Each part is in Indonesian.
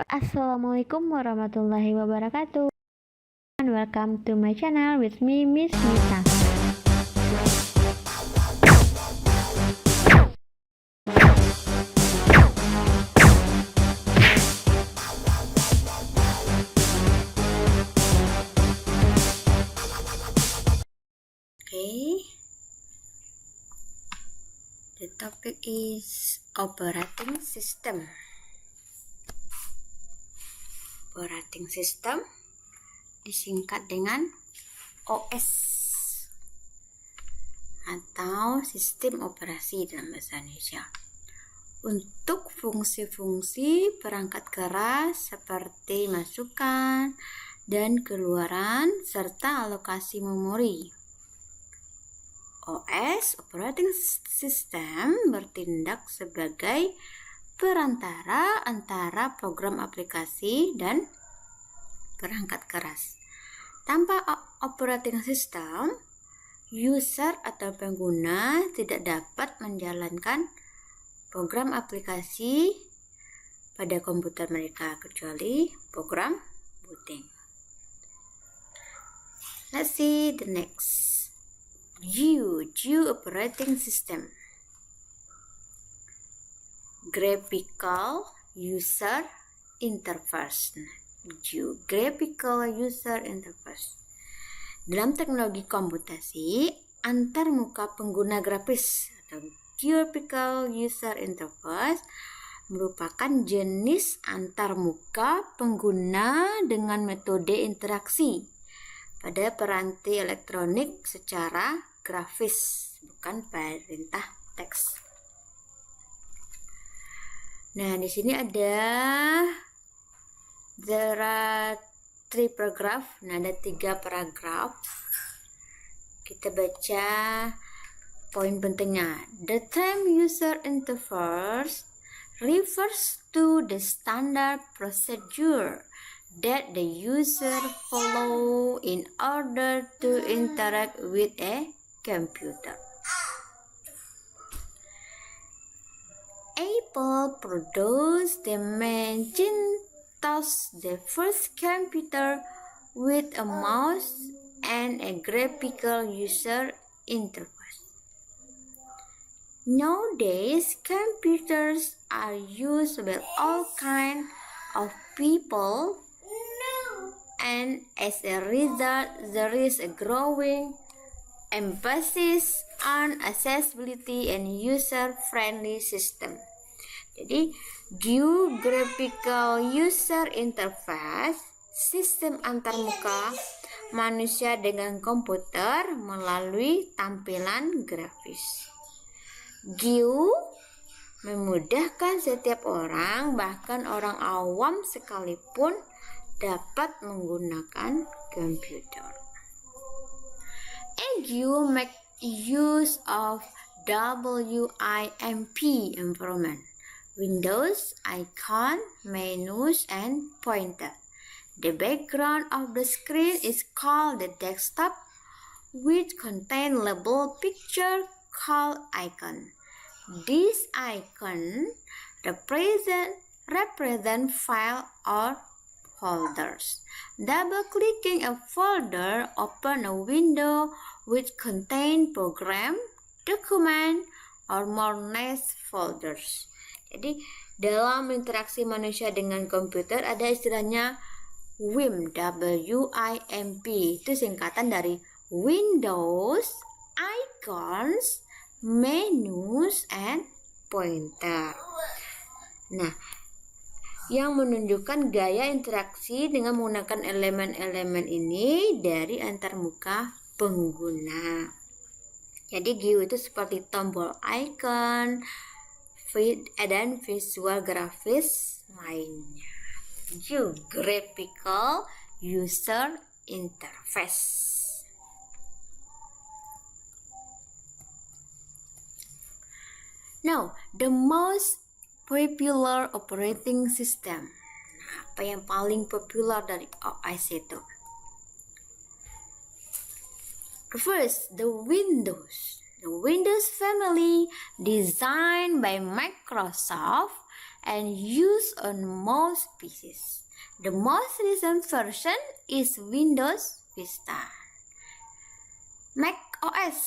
Assalamualaikum warahmatullahi wabarakatuh. And welcome to my channel with me, Miss Nisa. Okay. The topic is operating system. Operating system disingkat dengan OS atau sistem operasi dalam bahasa Indonesia. Untuk fungsi-fungsi perangkat keras seperti masukan dan keluaran serta alokasi memori. OS, operating system, bertindak sebagai perantara antara program aplikasi dan perangkat keras. Tanpa operating system, user atau pengguna tidak dapat menjalankan program aplikasi pada komputer mereka kecuali program booting. Let's see the next. GUI operating system. Graphical User Interface. GUI, Graphical User Interface. Dalam teknologi komputasi, antarmuka pengguna grafis atau Graphical User Interface merupakan jenis antarmuka pengguna dengan metode interaksi pada peranti elektronik secara grafis, bukan perintah teks. Nah, di sini there are 3 paragraph. Nah, ada 3 paragraf. Kita baca poin pentingnya. The term user interface refers to the standard procedure that the user follow in order to interact with a computer. Apple produced the Macintosh, the first computer with a mouse and a graphical user interface. Nowadays, computers are used by all kinds of people, and as a result, there is a growing emphasis on accessibility and user-friendly system. Jadi, GUI, Graphical User Interface, sistem antarmuka manusia dengan komputer melalui tampilan grafis. GUI memudahkan setiap orang, bahkan orang awam sekalipun, dapat menggunakan komputer. A GUI make use of WIMP environment, windows, icon, menus, and pointer. The background of the screen is called the desktop, which contain label picture called icon. This icon represent file or folders. Double-clicking a folder open a window which contain program, document, or more nice folders. Jadi, dalam interaksi manusia dengan komputer ada istilahnya WIMP, WIMP. Itu singkatan dari Windows, Icons, Menus, and Pointer. Nah, yang menunjukkan gaya interaksi dengan menggunakan elemen-elemen ini dari antarmuka pengguna. Jadi GUI itu seperti tombol icon dan visual grafis lainnya. GUI, Graphical User Interface. Now, the most popular operating system. Nah, apa yang paling populer dari OS itu? First, the Windows. The Windows family, designed by Microsoft, and used on most PCs. The most recent version is Windows Vista. Mac OS,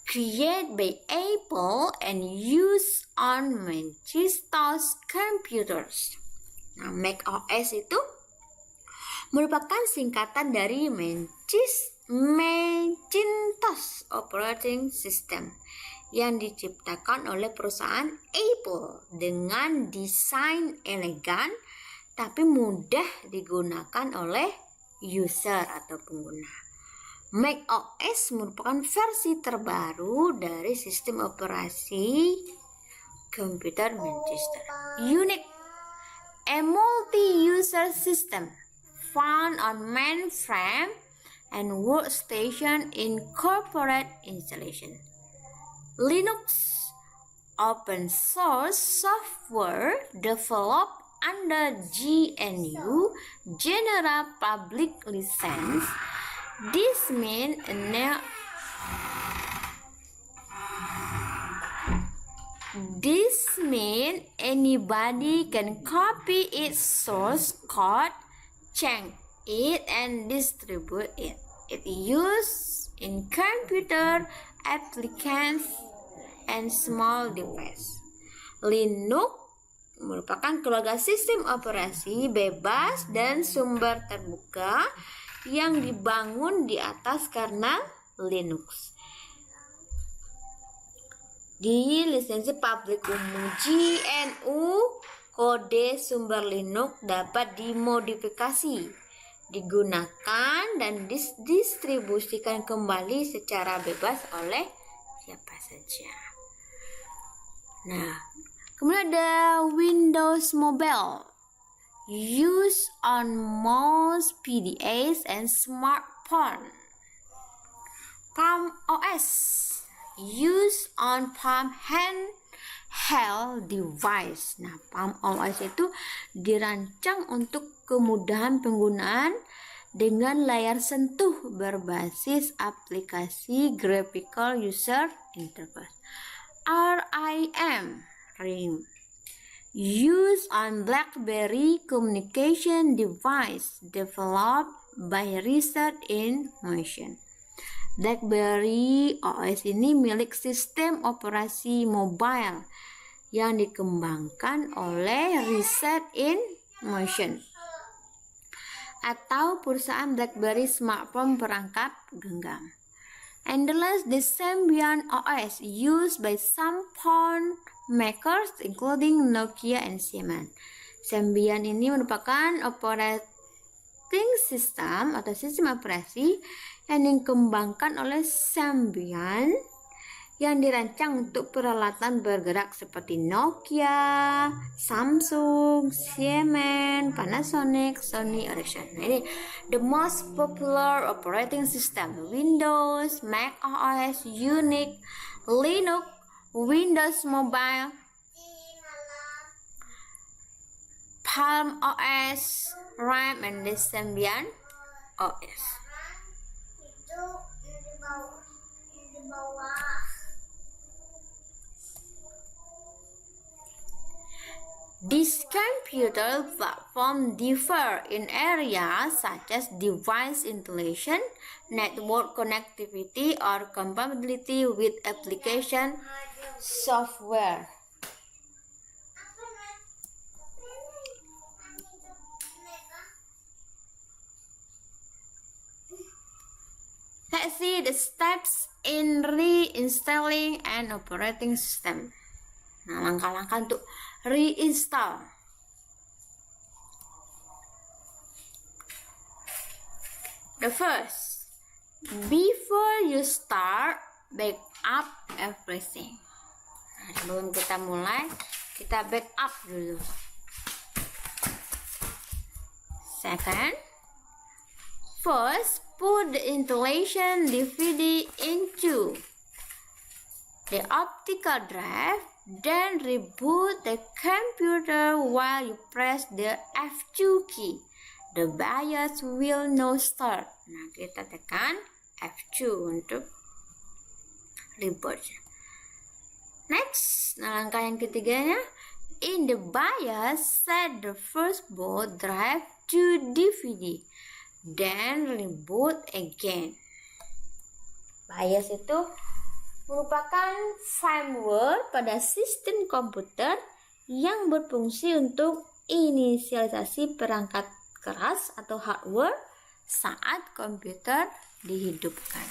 created by Apple and used on Macintosh computers. Nah, Mac OS itu merupakan singkatan dari Macintosh Operating System yang diciptakan oleh perusahaan Apple dengan desain elegan tapi mudah digunakan oleh user atau pengguna. Mac OS merupakan versi terbaru dari sistem operasi komputer Macintosh. Unix, a multi-user system found on mainframe and workstation in corporate installation. Linux, open source software developed under GNU General Public License. This means anybody can copy its source code, change it, and distribute it. It used in computer applications and small device. Linux merupakan keluarga sistem operasi bebas dan sumber terbuka yang dibangun di atas kernel Linux. Di lisensi publik umum GNU, kode sumber Linux dapat dimodifikasi, digunakan dan didistribusikan kembali secara bebas oleh siapa saja. Nah, kemudian ada Windows Mobile, used on most PDAs and smartphone. Palm OS, used on Palm handheld device. Nah, Palm OS itu dirancang untuk kemudahan penggunaan dengan layar sentuh berbasis aplikasi Graphical User Interface. RIM, used on BlackBerry communication device developed by Research in Motion. BlackBerry OS ini milik sistem operasi mobile yang dikembangkan oleh Research in Motion atau perusahaan BlackBerry smartphone perangkat genggam. And the last, the Symbian OS, used by some phone makers including Nokia and Siemens. Symbian ini merupakan operating system atau sistem operasi yang dikembangkan oleh Symbian yang dirancang untuk peralatan bergerak seperti Nokia, Samsung, Siemens, Panasonic, Sony, Ericsson. Ini the most popular operating system: Windows, Mac OS, Unix, Linux, Windows Mobile, Palm OS, RIM, and the Symbian OS. These computer platforms differ in areas such as device installation, network connectivity, or compatibility with application software. Let's see the steps in reinstalling an operating system. Nah, langkah-langkah untuk reinstall. The first, before you start, back up everything. Nah, sebelum kita mulai, kita back up dulu. Second, first, put the installation DVD into the optical drive, then reboot the computer while you press the F2 key. The BIOS will now start. Nah, kita tekan F2 untuk reboot. Next, nah langkah yang ketiganya, In the BIOS, set the first boot drive to DVD, then reboot again. BIOS itu merupakan firmware pada sistem komputer yang berfungsi untuk inisialisasi perangkat keras atau hardware saat komputer dihidupkan.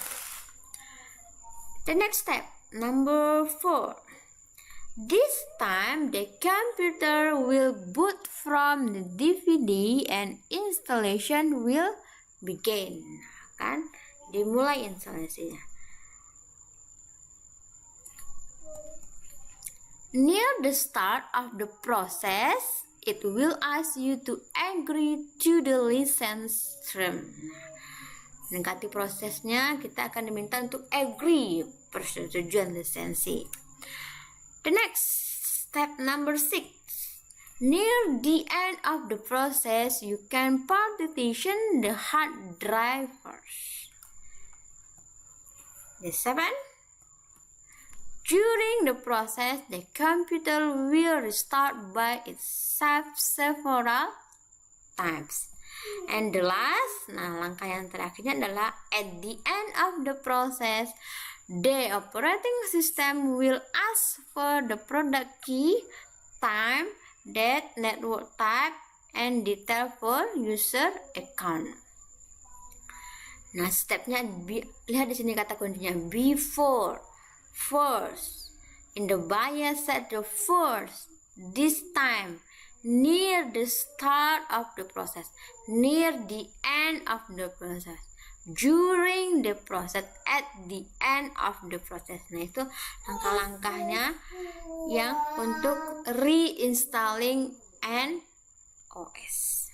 The next step, number 4. This time the computer will boot from the DVD and installation will begin. Kan dimulai instalasinya. Near the start of the process, it will ask you to agree to the license term. Mendekati prosesnya, kita akan diminta untuk agree persetujuan lisensi. The next step, number 6. Near the end of the process, you can partition the hard drivers. The 7. During the process, the computer will restart by itself several times. And the last, langkah yang terakhirnya adalah at the end of the process, the operating system will ask for the product key, time, date, network type, and detail for user account. Nah, stepnya lihat di sini kata kuncinya before, first. In the BIOS, set the first, this time, near the start of the process, near the end of the process, during the process, at the end of the process. Nah, itu langkah-langkahnya yang untuk reinstalling an OS.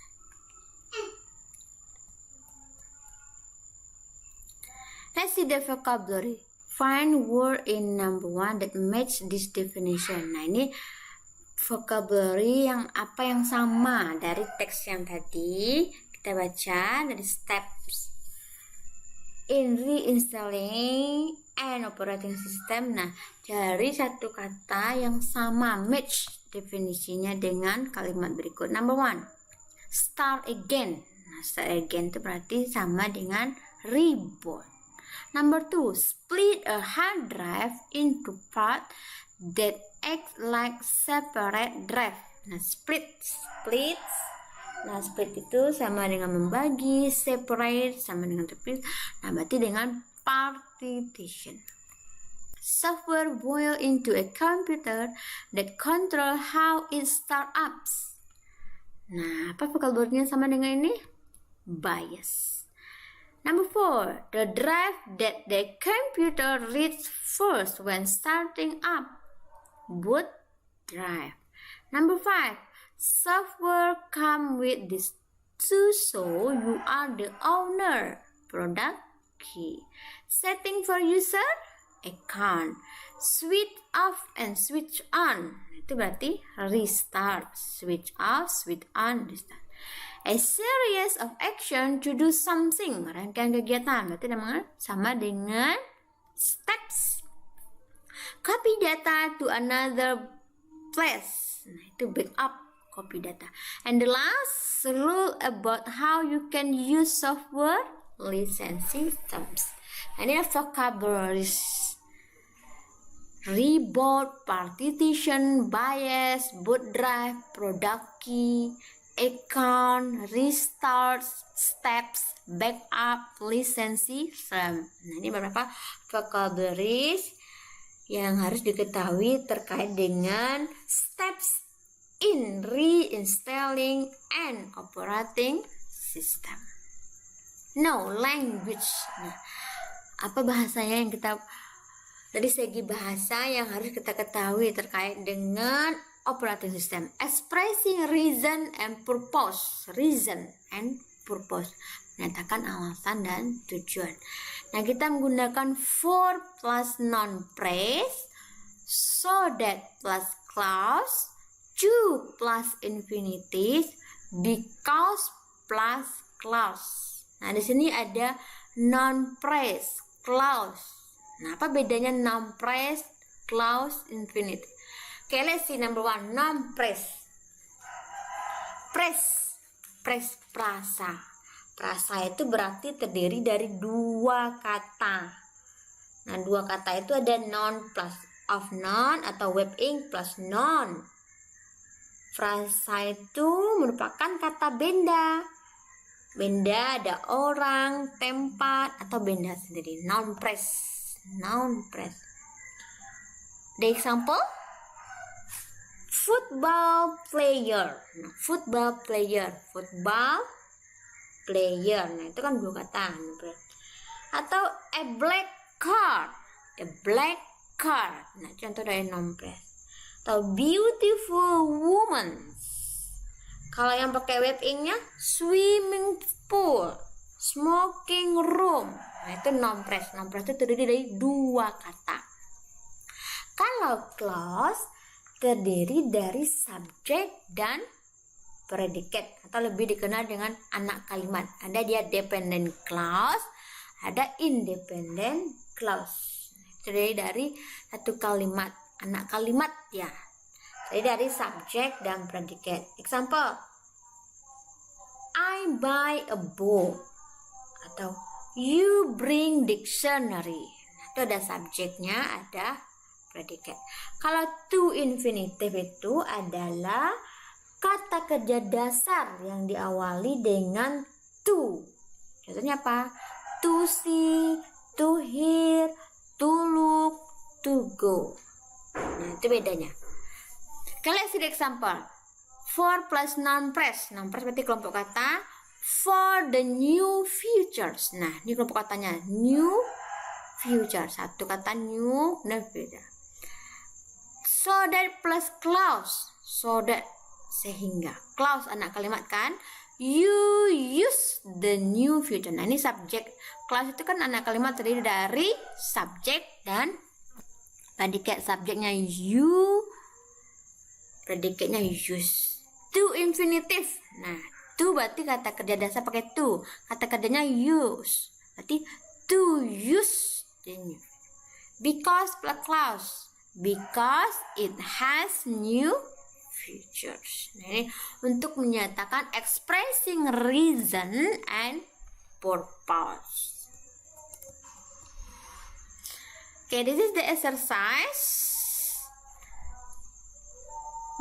Let's see the vocabulary. Find word in number 1 that match this definition. Nah, ini vocabulary yang sama dari teks yang tadi. Kita baca dari steps. In reinstalling an operating system. Nah, cari satu kata yang sama, match definisinya dengan kalimat berikut. Number 1, start again. Nah, start again itu berarti sama dengan reboot. Number 2, split a hard drive into part that act like separate drive. Nah, split. Nah, split itu sama dengan membagi, separate sama dengan terpisah. Nah, berarti dengan partition. Software boil into a computer that control how it start ups. Nah, apa vocabulary-nya sama dengan ini? BIOS. Number 4, the drive that the computer reads first when starting up. Boot drive. Number 5, software come with this too, so you are the owner. Product key. Setting for user account. Switch off and switch on. Itu berarti restart. Switch off, switch on, restart. A series of action to do something. Rangkaian kegiatan. Berarti namanya sama dengan steps. Copy data to another place. Nah, itu backup copy data. And the last rule about how you can use software, licensing terms. Nah, ini vocabularies. Reboot, partition, BIOS, boot drive, product key, account, restart, steps, backup, lisensi, term. Nah, ini beberapa vocabularies yang harus diketahui terkait dengan steps in reinstalling an operating system. Now, language. Nah, apa bahasanya yang kita dari segi bahasa yang harus kita ketahui terkait dengan operating system. Expressing reason and purpose. Reason and purpose. Menyatakan alasan dan tujuan. Nah, kita menggunakan for plus noun phrase, so that plus clause, to plus infinitive, because plus clause. Nah, di sini ada noun phrase, clause. Nah, apa bedanya noun phrase, clause, infinitive? Okay, let's see number 1. Noun press. Press prasa. Prasa itu berarti terdiri dari 2 kata. Nah, 2 kata itu ada noun plus of noun atau verb ing plus noun. Frasa itu merupakan kata benda. Benda ada orang, tempat, atau benda sendiri. Noun press. The example, football player. Nah, football player. Nah, itu kan 2 kata. Atau a black car. Nah, contoh dari noun press. Atau beautiful woman. Kalau yang pakai verb ing-nya, swimming pool, smoking room. Nah, itu noun press. Noun press itu terdiri dari 2 kata. Kalau clause terdiri dari subjek dan predikat, atau lebih dikenal dengan anak kalimat. Ada dia dependent clause, ada independent clause. Terdiri dari satu kalimat, anak kalimat ya. Jadi dari subjek dan predikat. Example, I buy a book. Atau you bring dictionary. Nah, itu ada subjeknya, ada predikat. Kalau to infinitive itu adalah kata kerja dasar yang diawali dengan to. Contohnya apa? To see, to hear, to look, to go. Nah, itu bedanya. Okay, let's see the example. For plus noun press. Noun press berarti kelompok kata. For the new futures. Nah, ini kelompok katanya. New future. Satu kata new, dan future. So that plus clause. So that, sehingga. Clause anak kalimat kan. You use the new future. Nah, ini subjek. Clause itu kan anak kalimat terdiri dari subjek dan predikat. Subjeknya you, predikatnya use. To infinitive. Nah, to berarti kata kerja dasar pakai to. Kata kerjanya use. Berarti to use the new. Because plus clause. Because it has new features. Nah, ini untuk menyatakan expressing reason and purpose. Okay, this is the exercise.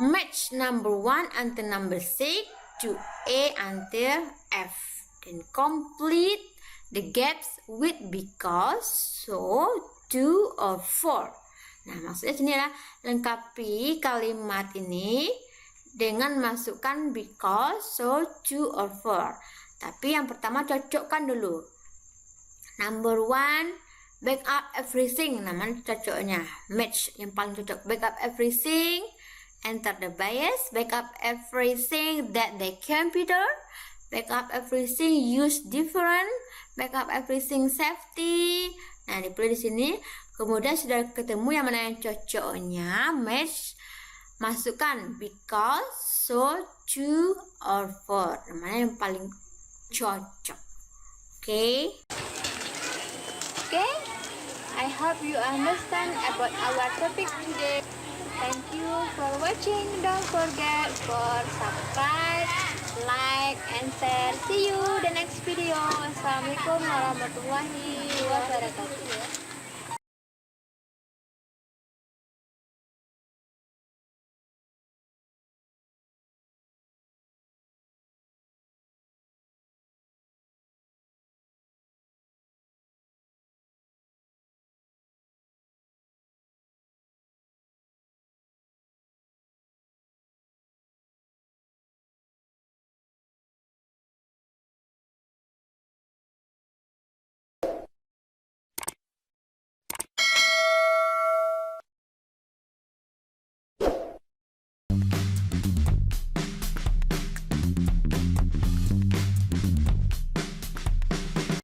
Match number 1 until number 6 to A until F. Then complete the gaps with because, so, to, or for. Nah, maksudnya sini adalah lengkapi kalimat ini dengan masukkan because, so, to, or for. Tapi yang pertama cocokkan dulu. Number 1, back up everything. Namanya cocoknya. Match yang paling cocok. Back up everything. Enter the bias, back up everything that the computer, back up everything use different, back up everything safety. Nah, dipilih di sini. Kemudian sudah ketemu yang mana yang cocoknya, match, masukkan because, so, to, or for. Mana yang paling cocok. Okay? Okay? I hope you understand about our topic today. Thank you for watching. Don't forget for subscribe, like, and share. See you the next video. Assalamualaikum warahmatullahi wabarakatuh.